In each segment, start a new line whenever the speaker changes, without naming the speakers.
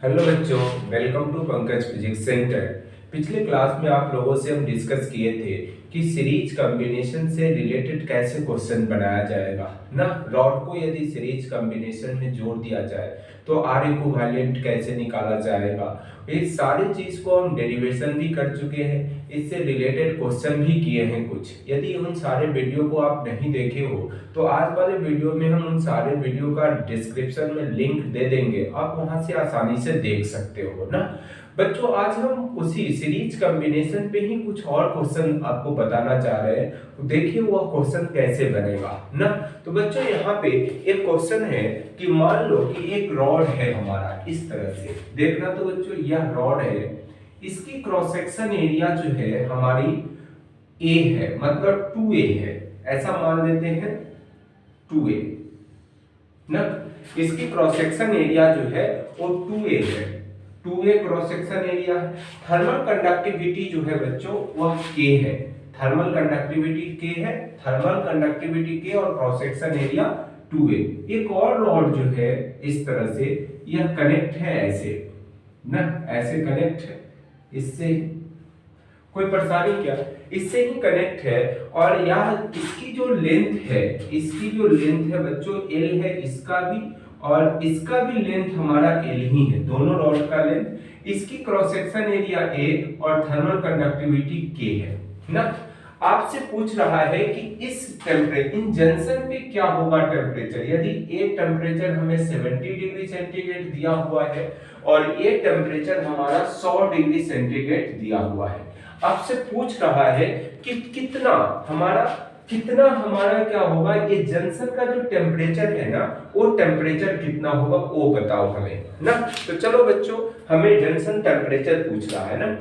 Hello बच्चों, welcome to Pankaj physics centre. पिछले class में आप लोगों से हम डिस्कस किए थे कि सीरीज कॉम्बिनेशन से रिलेटेड कैसे क्वेश्चन बनाया जाएगा ना। रॉड को यदि सीरीज कॉम्बिनेशन में जोड़ दिया जाए तो आर इक्विवेलेंट कैसे निकाला जाएगा। इस सारी चीज को हम डेरिवेशन भी कर चुके हैं, इससे रिलेटेड क्वेश्चन भी किए हैं कुछ। यदि उन सारे वीडियो को आप नहीं देखे हो तो आज वाले वीडियो में हम उन सारे वीडियो का डिस्क्रिप्शन में लिंक दे देंगे, आप वहां से आसानी से देख सकते हो ना। बच्चों, आज हम उसी सीरीज कॉम्बिनेशन पे ही कुछ और क्वेश्चन आपको बताना चाह रहे हैं, तो देखिए वह क्वेश्चन कैसे बनेगा ना। तो बच्चों, यहाँ पे एक क्वेश्चन है कि मान लो कि एक रॉड है हमारा, इस तरह से देखना। तो बच्चों, यह रॉड है, इसकी क्रॉस सेक्शन एरिया जो है हमारी ए है, मतलब 2a है, ऐसा मान लेते हैं 2a ना। इसकी क्रॉस सेक्शन एरिया जो है वो 2a है, 2a क्रॉस सेक्शन एरिया है। थर्मल कंडक्टिविटी जो है बच्चों वह k है, थर्मल कंडक्टिविटी k है, थर्मल कंडक्टिविटी k और क्रॉस सेक्शन एरिया 2a। एक और रॉड जो है इस तरह से यह कनेक्ट है ऐसे ना, ऐसे कनेक्ट है, इससे कोई परेशानी क्या, इससे ही कनेक्ट है। और यह इसकी जो लेंथ है, इसकी जो लेंथ है बच्चों l है, इसका भी और इसका भी लेंथ हमारा l ही है, दोनों रॉड का लेंथ। इसकी क्रॉस सेक्शन एरिया a और थर्मल कंडक्टिविटी k है ना। आपसे पूछ रहा है कि इस टेम्परेचर इन जंक्शन पे क्या होगा टेम्परेचर। यदि एक टेम्परेचर हमें 70 डिग्री सेंटीग्रेड दिया हुआ है और ये टेम्परेचर हमारा 100 डिग्री सेंटीग्रेड दिया हुआ है, आपसे पूछ रहा है कि कितना हमारा क्या होगा, ये जंक्शन का जो टेम्परेचर है ना, वो टेम्परेचर कितना होगा वो बताओ हमें ना। तो चलो बच्चों, हमें जंक्शन टेम्परेचर पूछ रहा है ना,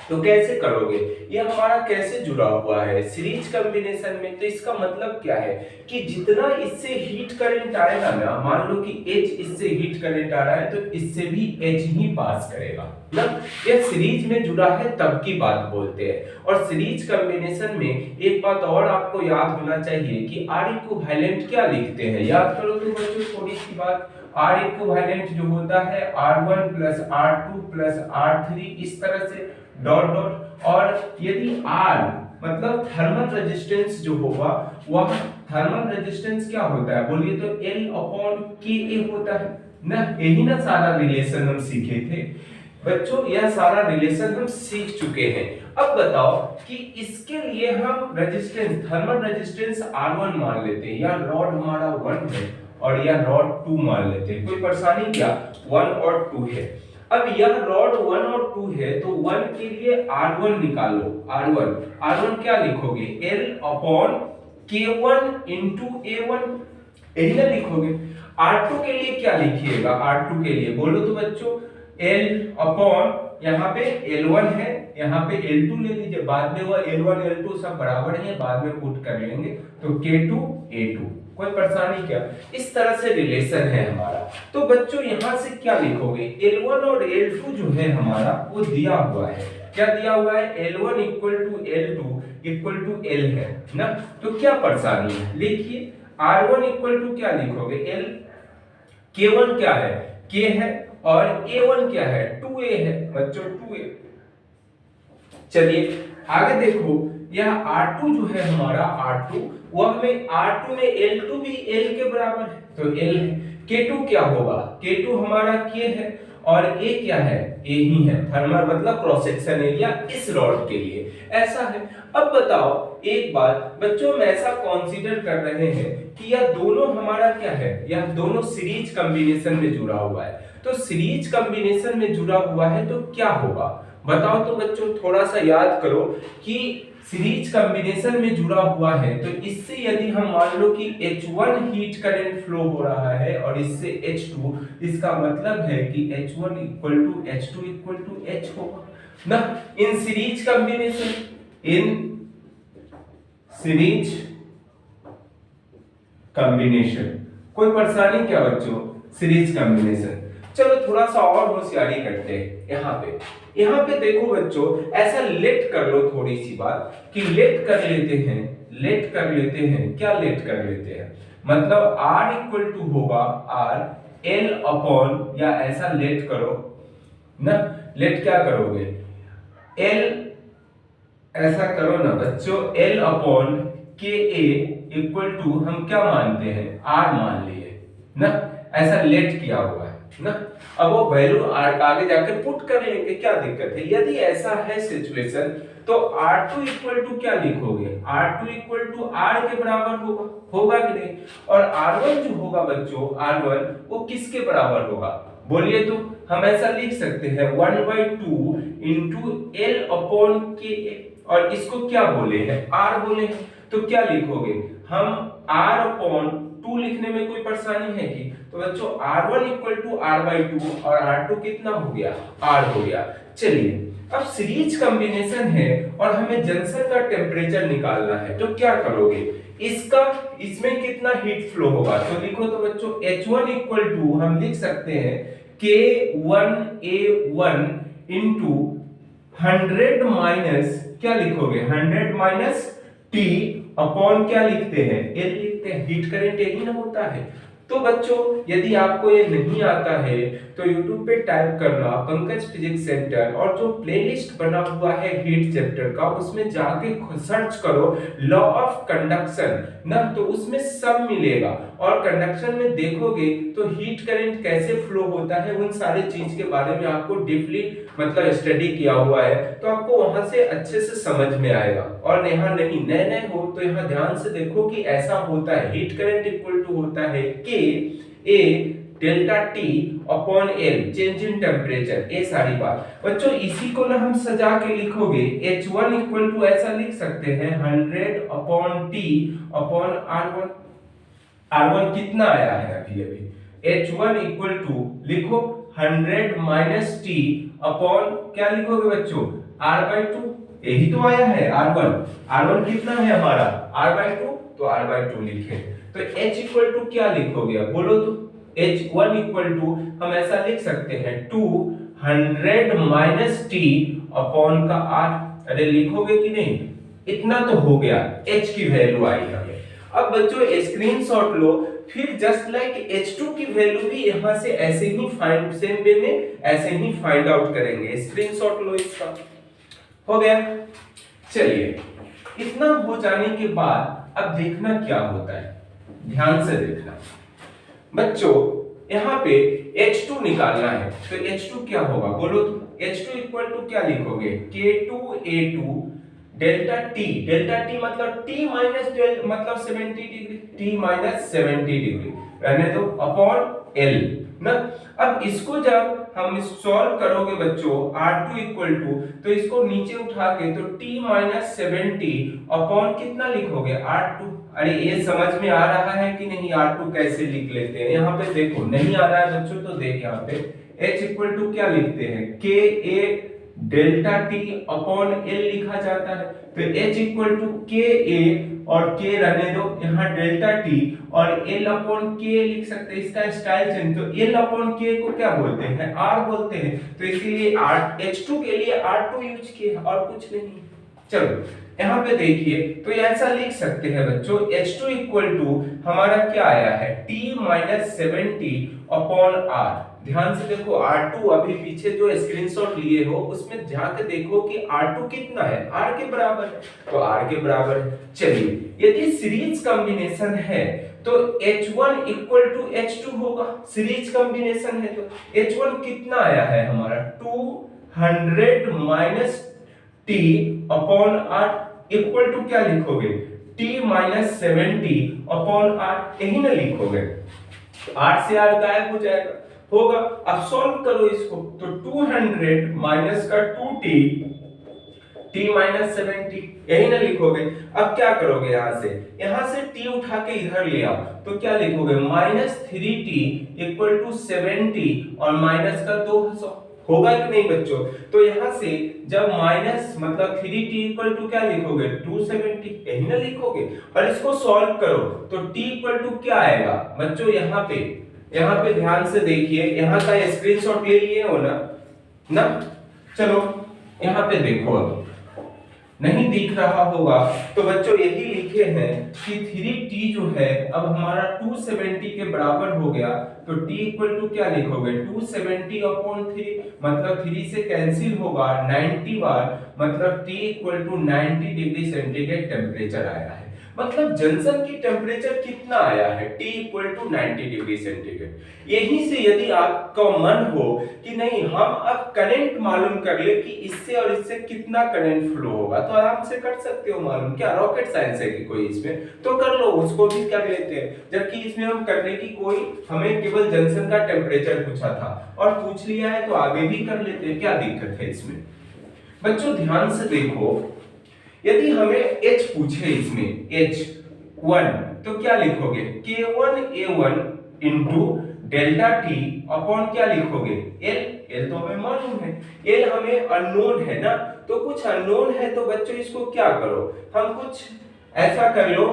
तो कैसे करोगे, ये हमारा कैसे जुड़ा हुआ है सीरीज कॉम्बिनेशन में। तो इसका मतलब क्या है कि जितना इससे हीट करंट आएगा ना, मान लो कि H इससे हीट करंट आ रहा है तो इससे भी H ही पास करेगा ना। ये सीरीज में जुड़ा है तब की बात बोलते हैं। और सीरीज कॉम्बिनेशन में एक बात और आपको याद होना चाहिए कि आर इक्विवेलेंट क्या लिखते हैं, याद करो तो बच्चों थोड़ी सी बात। आर इक्विवेलेंट जो होता है R1 plus R2 plus R3, इस तरह से डॉट डॉट। और यदि R मतलब थर्मल रेजिस्टेंस जो होगा, वह थर्मल रेजिस्टेंस क्या होता है बोलिए तो L अपॉन Ka होता है ना। यही ना सारा रिलेशन हम सीखे थे बच्चों, यह सारा रिलेशन हम सीख चुके हैं। अब बताओ कि इसके लिए हम रेजिस्टेंस, थर्मल रेजिस्टेंस R1 मान लेते हैं, या रॉड हमारा 1 है और यह रॉड 2 मान लेते हैं, कोई परेशानी क्या, 1 और 2 है। अब यह रॉड 1 और 2 है तो 1 के लिए R1 निकालो, R1 क्या लिखोगे, L upon K1 into A1, यही ना लिखोगे। R2 के लिए क्या लिखिएगा, R2 के लिए बोलो तो बच्चों L अपॉन, यहाँ पे L1 है, यहाँ पे L2 ले लीजिए, बाद में वो L1 L2 सब बराबर है, बाद में पुट कर लेंगे तो K2 A2, कोई परेशानी क्या। इस तरह से रिलेशन है हमारा। तो बच्चों यहां से क्या लिखोगे, L1 और L2 जो है हमारा वो दिया हुआ है, क्या दिया हुआ है, L1 equal to L2 equal to L है ना। तो क्या परेशानी है, लिखिए R1 इक्वल टू क्या लिखोगे L, K1 क्या है, K है, और A1 क्या है, 2A है बच्चों, 2A। चलिए आगे देखो, यह R2 जो है हमारा R2, वह हमें R2 में L2 भी L के बराबर है तो L है। K2 क्या होगा, K2 हमारा K है, और A क्या है, A ही है, थर्मल मतलब क्रॉस सेक्शन एरिया इस रॉड के लिए ऐसा है। अब बताओ एक बात बच्चों, हम ऐसा कंसीडर कर रहे हैं कि यह दोनों हमारा क्या है, यह दोनों सीरीज कॉम्बिनेशन में जुड़ा हुआ है। तो सीरीज कॉम्बिनेशन में जुड़ा हुआ है तो क्या होगा बताओ तो बच्चों, थोड़ा सा याद करो कि सीरीज कॉम्बिनेशन में जुड़ा हुआ है तो इससे यदि हम मान लो कि H1 हीट करंट फ्लो हो रहा है और इससे H2, इसका मतलब है कि H1 equal to H2 equal to H होगा ना। In series combination, in series combination, कोई परेशानी क्या बच्चों, सीरीज कॉम्बिनेशन। चलो थोड़ा सा और होशियारी करते हैं यहाँ पे देखो बच्चों, ऐसा लेट कर लो थोड़ी सी बात कि लेट कर लेते हैं, क्या लेट कर लेते हैं, मतलब R इक्वल टू होगा R एल अपॉन, या ऐसा लेट करो ना, लेट क्या करोगे, एल ऐसा करो ना बच्चों, एल अपॉन के ए इक्वल टू हम क्या मानते हैं, आर मान लिए ना, ऐसा लेट किया हुआ है ना। अब वो वैल्यू आगे जाकर पुट कर लेंगे, क्या दिक्कत है। यदि ऐसा है सिचुएशन तो R2 इक्वल टू क्या लिखोगे, R2 इक्वल टू R के बराबर होगा, होगा कि नहीं। और R1 जो होगा बच्चों, R1 वो किसके बराबर होगा, बोलिए तो। हम ऐसा लिख सकते हैं 1/2 इंटू एल अपॉन के, और इसको क्या बोले हैं, R बोले हैं। तो क्या लिखोगे, हम R अपॉन 2 लिखने में कोई परेशानी है कि, तो बच्चों R1 इक्वल टू R/2 और R2 कितना हो गया, R हो गया। चलिए अब सीरीज कॉम्बिनेशन है और हमें जंक्शन का टेम्परेचर निकालना है, तो क्या करोगे, इसका इसमें कितना हीट फ्लो होगा, तो लिखो तो बच्चों H1 इक्वल टू हम लिख सकते हैं K1A1 इंटू 100 माइनस, क्या लिखोगे 100 माइनस T अपॉन क्या लिखते हैं, L लिखते हैं, हीट करंट यही ना होता है। तो बच्चों यदि आपको ये नहीं आता है तो YouTube पे टाइप करना पंकज फिजिक्स सेंटर, और जो प्लेलिस्ट बना हुआ है हीट चैप्टर का उसमें जाके सर्च करो लॉ ऑफ कंडक्शन ना, तो उसमें सब मिलेगा। और कंडक्शन में देखोगे तो हीट करंट कैसे फ्लो होता है, उन सारे चीज के बारे में आपको डीपली मतलब स्टडी किया हुआ है, तो आपको वहां से अच्छे से समझ में आएगा। और यहाँ नहीं, नए नए हो तो यहाँ ध्यान से देखो कि ऐसा होता है, हीट करंट इक्वल टू होता है के a delta T upon L, change in temperature, ये सारी बात बच्चों। इसी को ना हम सजा के लिखोगे H1 इक्वल टू ऐसा लिख सकते हैं 100 upon T upon R1। R1 कितना आया है अभी अभी, H1 इक्वल टू लिखो 100 माइनस टी अपॉन क्या लिखोगे बच्चों, R/2, यही तो आया है R1। R1 कितना है हमारा, R/2, तो R/2 लिखे। तो H इक्वल टू क्या लिखोगे, बोलो तो। H1 इक्वल टू हम ऐसा लिख सकते हैं 200 माइनस टी अपॉन का R। अरे लिखोगे कि नहीं, इतना तो हो गया, H की वैल्यू आई हमें। अब बच्चों स्क्रीनशॉट लो, फिर जस्ट लाइक H2 की वैल्यू भी यहां से ऐसे ही फाइंड, सेम वे में ऐसे ही फाइंड आउट करेंगे। स्क्रीनशॉट लो इसका, हो गया। चलिए इतना हो जाने के बाद अब देखना क्या होता है, ध्यान से देखना बच्चों। यहाँ पे H2 निकालना है, तो H2 क्या होगा बोलो तो। H2 इक्वल टू क्या लिखोगे, K2A2 delta T, delta T मतलब T माइनस डेल मतलब 70 डिग्री, T माइनस 70 डिग्री रहने दो अपॉन L ना। अब इसको जब हम सॉल्व करोगे बच्चों R2 इक्वल टू, तो इसको नीचे उठा के तो T माइनस 70 अपॉन कितना लिखोगे R2। अरे ये समझ में आ रहा है कि नहीं, R2 कैसे लिख लेते हैं, यहाँ पे देखो नहीं आ रहा है बच्चों, तो देख यहाँ पे H इक्वल टू क्या लिखते हैं, Ka delta T upon L लिखा जाता है। तो H इक्वल टू के ए और K रहने दो, यहाँ डेल्टा टी और L अपॉन K लिख सकते हैं, इसका स्टाइल चेंज। तो L अपॉन K को क्या बोलते हैं, R बोलते हैं, तो इसीलिए H2 के लिए R2 यूज किए और कुछ नहीं। चलो यहाँ पे देखिए, तो ऐसा लिख सकते हैं बच्चों H2 इक्वल टू हमारा क्या आया है T माइनस 70 अपॉन R। ध्यान से देखो R2 अभी पीछे जो स्क्रीनशॉट लिए हो उसमें जाकर देखो कि R2 कितना है, R के बराबर है, तो R के बराबर है। चलिए यदि सीरीज कॉम्बिनेशन है तो H1 इक्वल टू H2 होगा, सीरीज कॉम्बिनेशन है तो H1 कितना आया है हमारा 200 minus T upon R equal to क्या लिखोगे T माइनस 70 अपॉन R, यही ना लिखोगे, R से R गायब हो जाएगा, होगा। अब सॉल्व करो इसको, तो 200 माइनस का 2T T माइनस 70 यही ना लिखोगे। अब क्या करोगे, यहां से T उठा के इधर ले आओ, तो क्या लिखोगे माइनस 3T इक्वल टू 70 और माइनस का 200, होगा कि नहीं बच्चों। तो यहां से जब माइनस मतलब 3T इक्वल टू क्या लिखोगे 270, यही ना लिखोगे। और इसको सॉल्व करो तो T इक्वल टू क्या आएगा बच्चों, यहाँ पे ध्यान से देखिए, यहाँ का स्क्रीनशॉट ले लिए हो ना। चलो यहाँ पे देखो, अब नहीं दिख रहा होगा तो बच्चों यही लिखे हैं कि 3t जो है अब हमारा 270 के बराबर हो गया, तो t इक्वल टू क्या लिखोगे 270 अपॉन 3, मतलब 3 से कैंसिल होगा 90 बार, मतलब t equal to 90 degree centigrade temperature आया है। मतलब जंक्शन की टेम्परेचर कितना आया है T equal to 90 degree centigrade. यहीं से यदि आपका मन हो कि नहीं हम अब करंट मालूम कर ले कि इससे और इससे कितना करंट फ्लो होगा, तो आराम से कर सकते हो मालूम, क्या रॉकेट साइंस है कि कोई इसमें, तो कर लो, उसको भी कर लेते हैं। जबकि इसमें हम करने की कोई, हमें केवल जंक्शन का टेम्परेचर पूछा था और पूछ लिया है तो आगे भी कर लेते हैं, क्या दिक्कत है इसमें। बच्चों ध्यान से देखो, यदि हमें H पूछे इसमें H1 तो क्या लिखोगे K1A1 into delta T upon क्या लिखोगे L तो हमें मालूम है, L हमें अननोन है ना, तो कुछ अननोन है तो बच्चों इसको क्या करो, हम कुछ ऐसा कर लो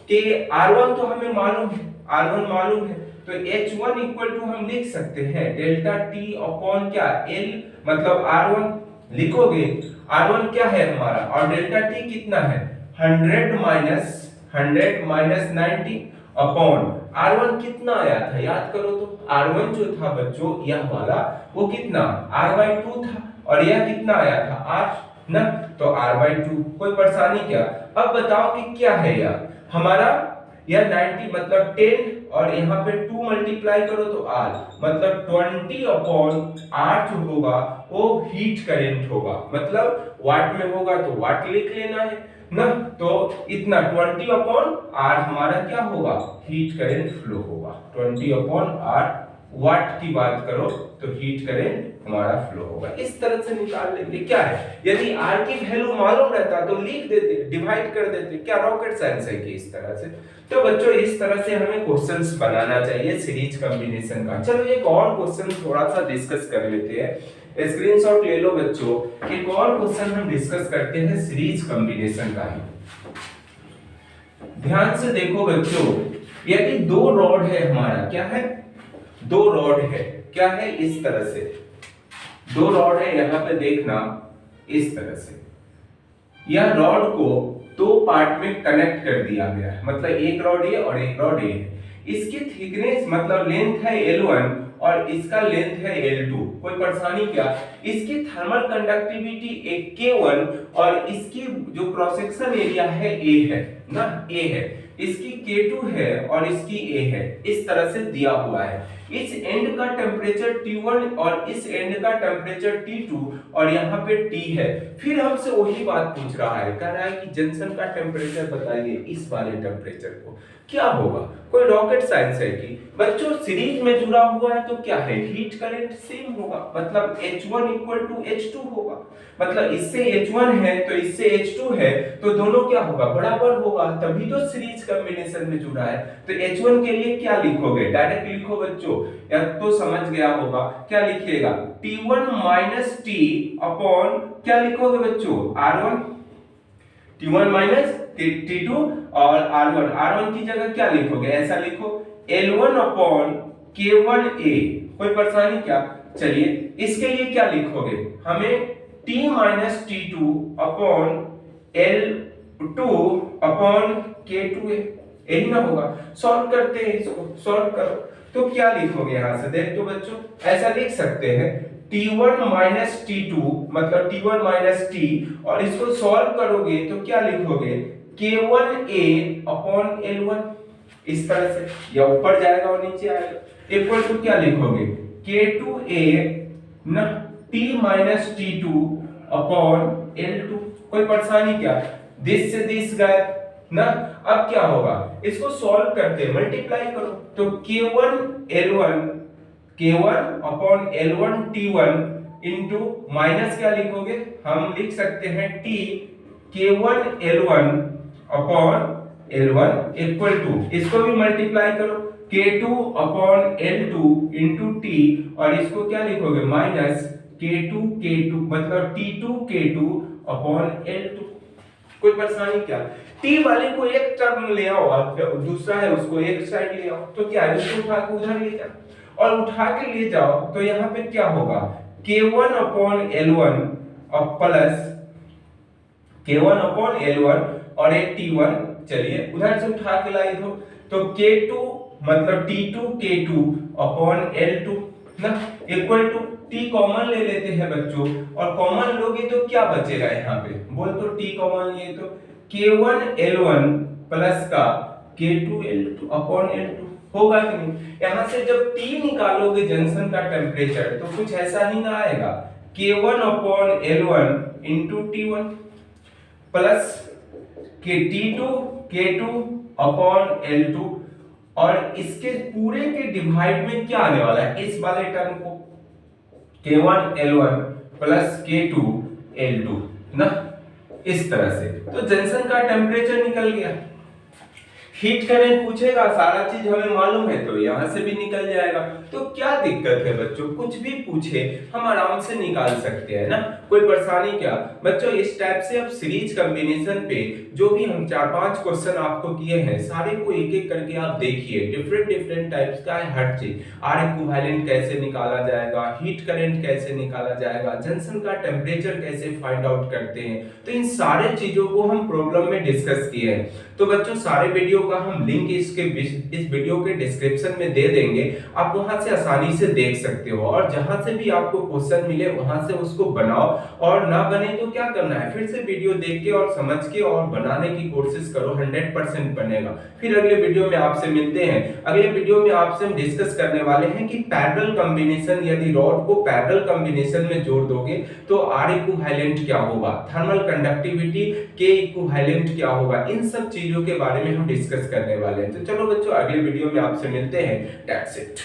कि R1 तो हमें मालूम है, R1 मालूम है, तो H1 इक्वल टू हम लिख सकते हैं डेल्टा T अपॉन क्या L, मतलब R1 लिखोगे, R1 क्या है हमारा और डेल्टा T कितना है 100 माइनस 90 अपॉन R1 कितना आया था याद करो तो, R1 जो था बच्चों यह वाला वो कितना R/2 था और यह कितना आया था R ना, तो R/2, कोई परेशानी क्या। अब बताओ कि क्या है यह हमारा, यह 90 मतलब 10 और यहाँ पे 2 मल्टीप्लाई करो तो R, मतलब 20 अपॉन R जो होगा वो हीट करंट होगा, मतलब वाट में होगा तो वाट लिख लेना है ना, तो इतना 20 अपॉन R हमारा क्या होगा हीट करंट फ्लो होगा, 20 अपॉन R वाट की बात करो तो हीट करंट हमारा फ्लो होगा। इस तरह से निकाल लेंगे, क्या है यदि R की वैल्यू मालूम रहता तो लिख देते, डिवाइड कर देते, क्या रॉकेट साइंस है कि इस तरह से। तो बच्चों इस तरह से हमें क्वेश्चंस बनाना चाहिए सीरीज कॉम्बिनेशन का। चलो एक और क्वेश्चन थोड़ा सा डिस्कस कर लेते हैं, स्क्रीनशॉट ले लो बच्चों, एक और क्वेश्चन हम डिस्कस करते हैं सीरीज कॉम्बिनेशन का ही। ध्यान से देखो बच्चों, यदि दो रॉड है हमारा, क्या है दो रॉड है, क्या है इस तरह से दो रॉड है, यहां पे देखना इस तरह से, यह रॉड को दो पार्ट में कनेक्ट कर दिया गया है, मतलब एक रॉड ये और एक रॉड ये है, इसकी थिकनेस मतलब लेंथ है L1 और इसका लेंथ है L2, कोई परेशानी क्या। इसकी थर्मल कंडक्टिविटी K1 और इसकी जो क्रॉस सेक्शन एरिया है A है ना, A है, इसकी K2 है और इसकी A है, इस तरह से दिया हुआ है। इस एंड का टेम्परेचर T1 और इस एंड का टेम्परेचर T2 और यहाँ पे T है। फिर हमसे वही बात पूछ रहा है, कह रहा है कि जंक्शन का टेम्परेचर बताइए, इस वाले टेम्परेचर को क्या होगा, कोई रॉकेट साइंस है कि बच्चों सीरीज में जुड़ा हुआ है तो क्या है हीट करंट सेम होगा, मतलब H1 इक्वल टू H2 होगा, मतलब इससे H1 है तो इससे H2 है तो दोनों क्या होगा बराबर होगा, तभी तो सीरीज कॉम्बिनेशन में जुड़ा है। तो H1 के लिए क्या लिखोगे, डायरेक्ट लिखो बच्चों, या तो समझ गया होगा, क्या लिखिएगा T1 माइनस T अपॉन क्या लिखोगे बच्चों R1, T1 माइनस T2 और R1 की जगह क्या लिखोगे, ऐसा लिखो L1 अपॉन K1A, कोई परेशानी क्या। चलिए इसके लिए क्या लिखोगे, हमें T minus T2 upon L2 upon K2A, यही ना होगा। सॉल्व करते हैं इसको, सॉल्व करो तो क्या लिखोगे, यहां से देख तो बच्चों ऐसा लिख सकते हैं T1 माइनस T2 मतलब T1 माइनस T, और इसको सॉल्व करोगे तो क्या लिखोगे K1A अपॉन L1, इस तरह से, या ऊपर जाएगा और नीचे आएगा, इक्वल टू क्या लिखोगे K2A ना T minus T2 upon L2, कोई परेशानी क्या, दिस से दिस गए ना। अब क्या होगा, इसको सॉल्व करते मल्टीप्लाई करो तो K1 upon L1 T1 into minus क्या लिखोगे, हम लिख सकते हैं T K1 L1 upon L1 equal to, इसको भी मल्टीप्लाई करो K2 upon L2 into T, और इसको क्या लिखोगे माइनस K2 मतलब T2 K2 अपॉन L2, कोई परेशानी क्या। T वाले को एक टर्म ले आओ और दूसरा है उसको एक साइड ले आओ, तो क्या है उसको उठा के उधर ले जाओ और उठा के ले जाओ तो यहाँ पे क्या होगा K1 अपॉन L1 और प्लस K1 अपॉन L1 और एक T1, चलिए उधर से उठा के लाई दो, तो K2 मतलब T2 K2 अपॉन L2 ना इक्वल टू T कॉमन ले लेते हैं बच्चों, और कॉमन लोगे तो क्या बचेगा यहाँ पे, बोल तो T कॉमन लिए तो K1 L1 प्लस का K2 L2 अपॉन L2 होगा कि नहीं। यहाँ से जब T निकालोगे जंक्शन का टेम्परेचर तो कुछ ऐसा ही ना आएगा, K1 upon L1 into T1 plus के T2 K2 अपॉन L2, और इसके पूरे के डिवाइड में क्या आने वाला है, इस वाले टर्म को K1 L1 plus K2 L2 ना, इस तरह से तो जंक्शन का टेम्परेचर निकल गया। हीट करंट पूछेगा, सारा चीज हमें मालूम है तो यहां से भी निकल जाएगा। तो क्या दिक्कत है बच्चों, कुछ भी पूछे हम आराम से निकाल सकते हैं ना, कोई परेशानी क्या बच्चों। इस टाइप से अब सीरीज कॉम्बिनेशन पे जो भी हम 4-5 क्वेश्चन आपको किए हैं, सारे को एक एक करके आप देखिए, डिफरेंट टाइप्स का है हर चीज। आर इक्विवेलेंट कैसे निकाला जाएगा, हीट करंट कैसे निकाला जाएगा, जंक्शन का टेम्परेचर कैसे फाइंड आउट करते हैं, तो इन सारे चीजों को हम प्रॉब्लम में डिस्कस किए हैं। तो बच्चों सारे वीडियो का हम लिंक इस वीडियो के डिस्क्रिप्शन में दे देंगे, आप वहां से आसानी से देख सकते हो, और जहां से भी आपको क्वेश्चन मिले वहां से उसको बनाओ, और ना बने तो क्या करना है, फिर से वीडियो देख के और समझ के और बनाने की कोशिश करो, 100% बनेगा। फिर अगले वीडियो में आपसे मिलते हैं। अगले वीडियो में आपसे हम डिस्कस करने वाले हैं कि पैरेलल कॉम्बिनेशन, यदि रॉड को पैरेलल कॉम्बिनेशन में जोड़ दोगे तो आर इक्विवेलेंट क्या होगा, थर्मल कंडक्टिविटी के इक्विवेलेंट क्या होगा, इन सब चीजों के बारे में हम डिस्कस करने वाले हैं। तो चलो बच्चों अगले वीडियो में आपसे मिलते हैं। That's it.